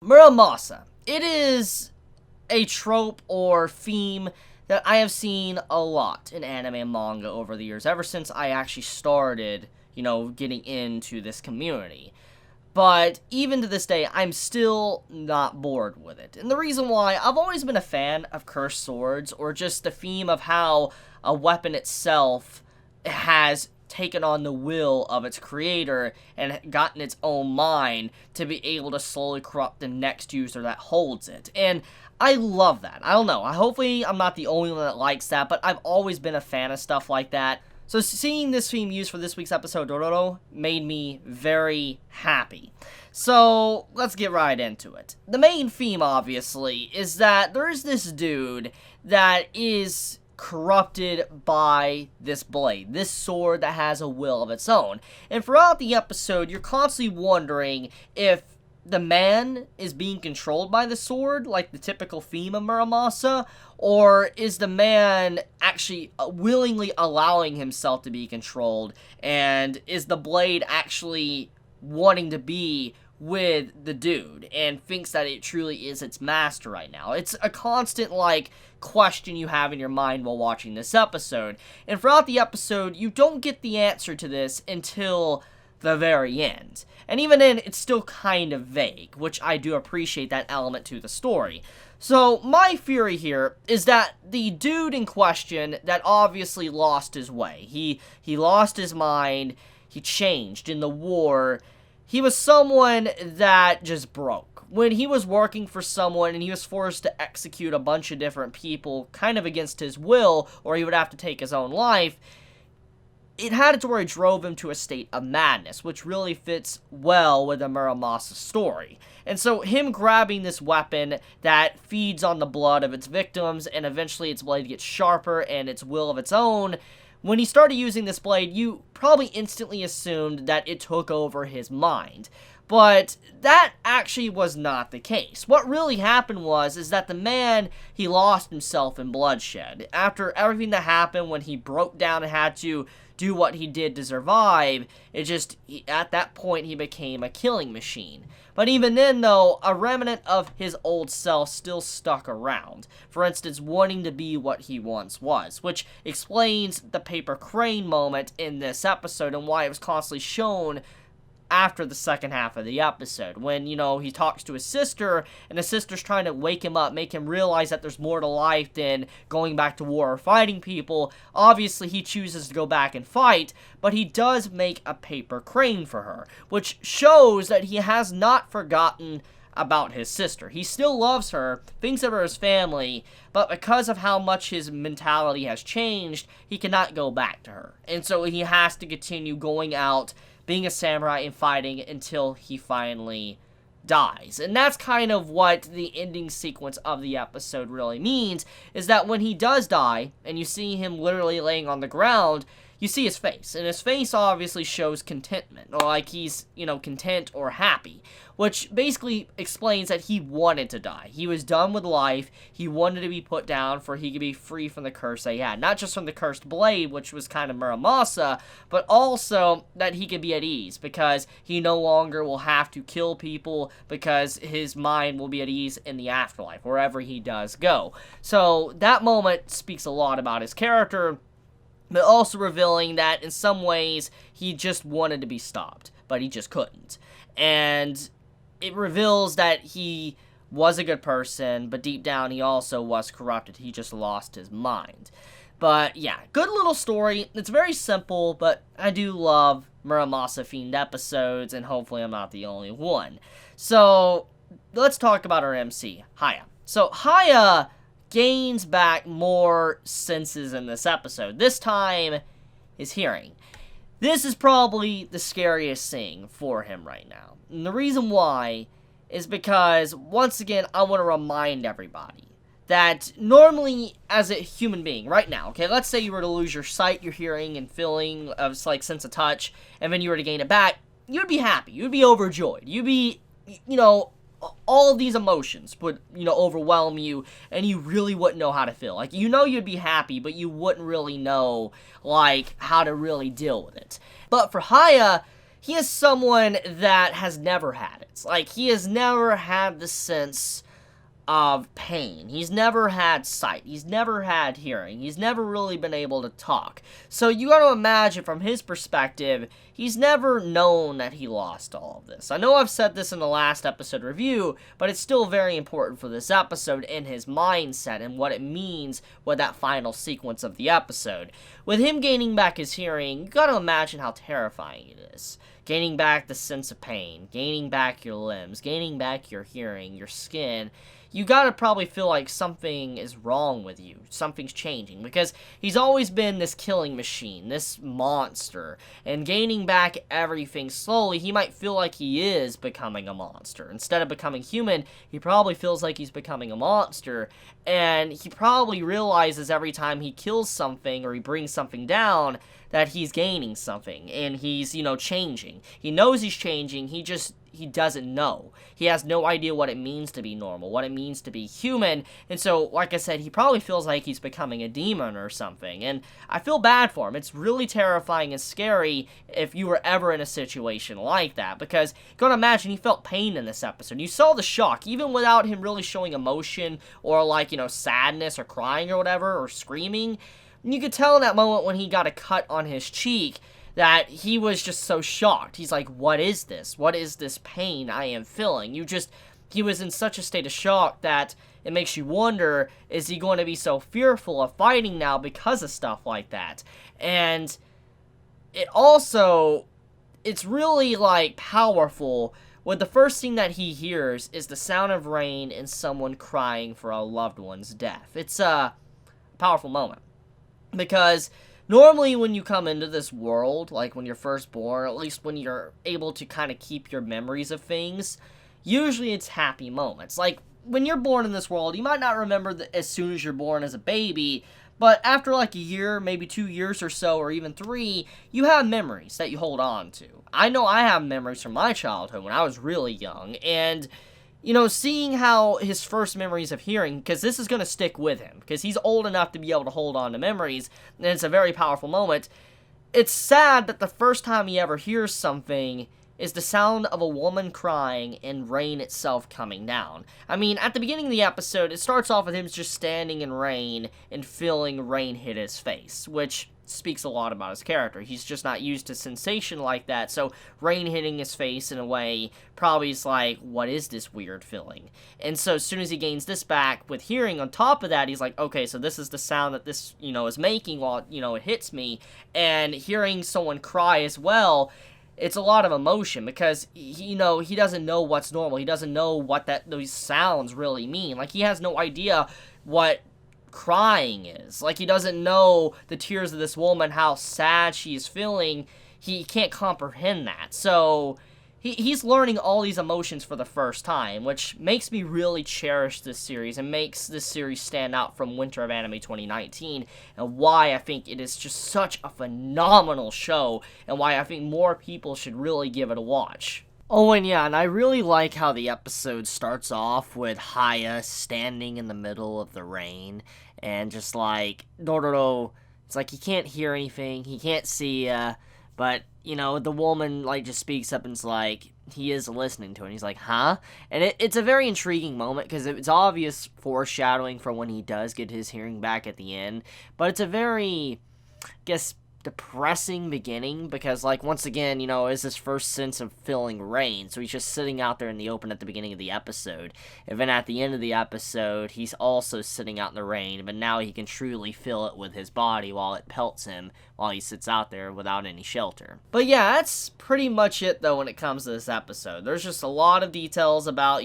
Muramasa. It is a trope or theme that I have seen a lot in anime and manga over the years, ever since I actually started, getting into this community. But even to this day, I'm still not bored with it. And the reason why, I've always been a fan of cursed swords, or just the theme of how a weapon itself has taken on the will of its creator and gotten its own mind to be able to slowly corrupt the next user that holds it. And I love that. I don't know. Hopefully I'm not the only one that likes that, but I've always been a fan of stuff like that. So seeing this theme used for this week's episode, Dororo, made me very happy. So let's get right into it. The main theme, obviously, is that there's this dude that is corrupted by this blade, this sword that has a will of its own. And throughout the episode, you're constantly wondering if the man is being controlled by the sword, like the typical theme of Muramasa, or is the man actually willingly allowing himself to be controlled, and is the blade actually wanting to be with the dude and thinks that it truly is its master right now. It's a constant, question you have in your mind while watching this episode. And throughout the episode, you don't get the answer to this until the very end. And even then, it's still kind of vague, which I do appreciate that element to the story. So, my theory here is that the dude in question that obviously lost his way, he lost his mind, he changed in the war, he was someone that just broke. When he was working for someone and he was forced to execute a bunch of different people kind of against his will, or he would have to take his own life, it had it to where it drove him to a state of madness, which really fits well with the Muramasa story. And so him grabbing this weapon that feeds on the blood of its victims, and eventually its blade gets sharper and its will of its own, when he started using this blade, you probably instantly assumed that it took over his mind. But that actually was not the case. What really happened is that the man, he lost himself in bloodshed. After everything that happened when he broke down and had to do what he did to survive, at that point he became a killing machine. But even then though, a remnant of his old self still stuck around. For instance, wanting to be what he once was, which explains the paper crane moment in this episode and why it was constantly shown after the second half of the episode, when, he talks to his sister, and his sister's trying to wake him up, make him realize that there's more to life than going back to war or fighting people. Obviously, he chooses to go back and fight, but he does make a paper crane for her, which shows that he has not forgotten about his sister. He still loves her, thinks of her as family, but because of how much his mentality has changed, he cannot go back to her. And so he has to continue going out, being a samurai and fighting until he finally dies. And that's kind of what the ending sequence of the episode really means, is that when he does die, and you see him literally laying on the ground, you see his face, and his face obviously shows contentment, or like he's, content or happy, which basically explains that he wanted to die. He was done with life, he wanted to be put down for he could be free from the curse that he had. Not just from the cursed blade, which was kind of Muramasa, but also that he could be at ease, because he no longer will have to kill people, because his mind will be at ease in the afterlife, wherever he does go. So that moment speaks a lot about his character, but also revealing that in some ways he just wanted to be stopped, but he just couldn't. And it reveals that he was a good person, but deep down he also was corrupted. He just lost his mind. But yeah, good little story. It's very simple, but I do love Muramasa-themed episodes, and hopefully I'm not the only one. So let's talk about our MC, Haya. So Haya gains back more senses in this episode. This time, his hearing. This is probably the scariest thing for him right now. And the reason why is because, once again, I want to remind everybody that normally, as a human being, right now, okay, let's say you were to lose your sight, your hearing, and feeling of, sense of touch, and then you were to gain it back, you'd be happy, you'd be overjoyed, you'd be, all of these emotions would, overwhelm you, and you really wouldn't know how to feel. You'd be happy, but you wouldn't really know, how to really deal with it. But for Haya, he is someone that has never had it. Like, he has never had the sense of pain. He's never had sight. He's never had hearing. He's never really been able to talk. So you gotta imagine from his perspective, he's never known that he lost all of this. I know I've said this in the last episode review, but it's still very important for this episode in his mindset and what it means with that final sequence of the episode. With him gaining back his hearing, you gotta imagine how terrifying it is. Gaining back the sense of pain, gaining back your limbs, gaining back your hearing, your skin. You gotta probably feel like something is wrong with you. Something's changing. Because he's always been this killing machine, this monster. And gaining back everything slowly, he might feel like he is becoming a monster. Instead of becoming human, he probably feels like he's becoming a monster. And he probably realizes every time he kills something or he brings something down that he's gaining something. And he's, changing. He knows he's changing, he doesn't know. He has no idea what it means to be normal, what it means to be human, and so, like I said, he probably feels like he's becoming a demon or something, and I feel bad for him. It's really terrifying and scary if you were ever in a situation like that, because you gotta imagine he felt pain in this episode. You saw the shock, even without him really showing emotion, or sadness, or crying, or whatever, or screaming. You could tell in that moment when he got a cut on his cheek, that he was just so shocked. He's like, what is this? What is this pain I am feeling? He was in such a state of shock that it makes you wonder, is he going to be so fearful of fighting now because of stuff like that? And it's really, powerful when the first thing that he hears is the sound of rain and someone crying for a loved one's death. It's a powerful moment. Because normally when you come into this world, like when you're first born, at least when you're able to kind of keep your memories of things, usually it's happy moments. Like, when you're born in this world, you might not remember as soon as you're born as a baby, but after a year, maybe 2 years or so, or even 3, you have memories that you hold on to. I know I have memories from my childhood when I was really young, and seeing how his first memories of hearing, because this is going to stick with him, because he's old enough to be able to hold on to memories, and it's a very powerful moment. It's sad that the first time he ever hears something is the sound of a woman crying and rain itself coming down. I mean, at the beginning of the episode, it starts off with him just standing in rain and feeling rain hit his face, which speaks a lot about his character. He's just not used to sensation like that, so rain hitting his face in a way probably is like, what is this weird feeling? And so as soon as he gains this back with hearing on top of that, he's like, okay, so this is the sound that this, is making while, it hits me, and hearing someone cry as well, it's a lot of emotion, because, he doesn't know what's normal. He doesn't know what those sounds really mean. Like, he has no idea what crying is. Like, he doesn't know the tears of this woman, how sad she is feeling. He can't comprehend that. So he's learning all these emotions for the first time, which makes me really cherish this series and makes this series stand out from Winter of Anime 2019, and why I think it is just such a phenomenal show, and why I think more people should really give it a watch. Oh, and yeah, and I really like how the episode starts off with Haya standing in the middle of the rain, and just Dororo, it's like he can't hear anything, he can't see, but, the woman, just speaks up and it's like, he is listening to it, and he's like, huh? And it's a very intriguing moment, because it's obvious foreshadowing for when he does get his hearing back at the end, but it's a very, I guess, depressing beginning, because once again, is this first sense of feeling rain, so he's just sitting out there in the open at the beginning of the episode, and then at the end of the episode he's also sitting out in the rain, but now he can truly feel it with his body while it pelts him while he sits out there without any shelter. But yeah, that's pretty much it though when it comes to this episode. There's just a lot of details about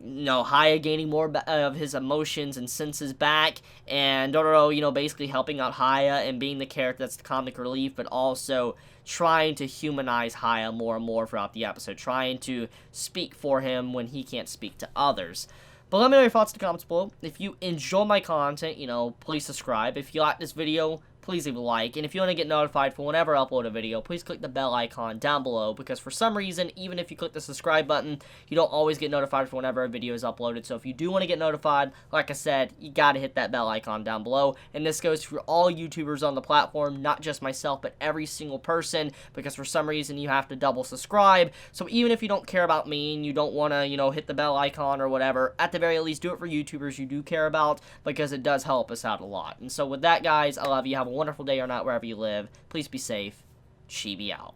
Haya gaining more of his emotions and senses back, and Dororo, basically helping out Haya and being the character that's the comic relief, but also trying to humanize Haya more and more throughout the episode, trying to speak for him when he can't speak to others. But let me know your thoughts in the comments below. If you enjoy my content, please subscribe. If you like this video, please leave a like. And if you want to get notified for whenever I upload a video, please click the bell icon down below, because for some reason, even if you click the subscribe button, you don't always get notified for whenever a video is uploaded. So if you do want to get notified, like I said, you gotta hit that bell icon down below. And this goes for all YouTubers on the platform, not just myself, but every single person, because for some reason you have to double subscribe. So even if you don't care about me and you don't want to, hit the bell icon or whatever, at the very least, do it for YouTubers you do care about, because it does help us out a lot. And so with that, guys, I love you. Have a wonderful day or night wherever you live. Please be safe. Chibi out.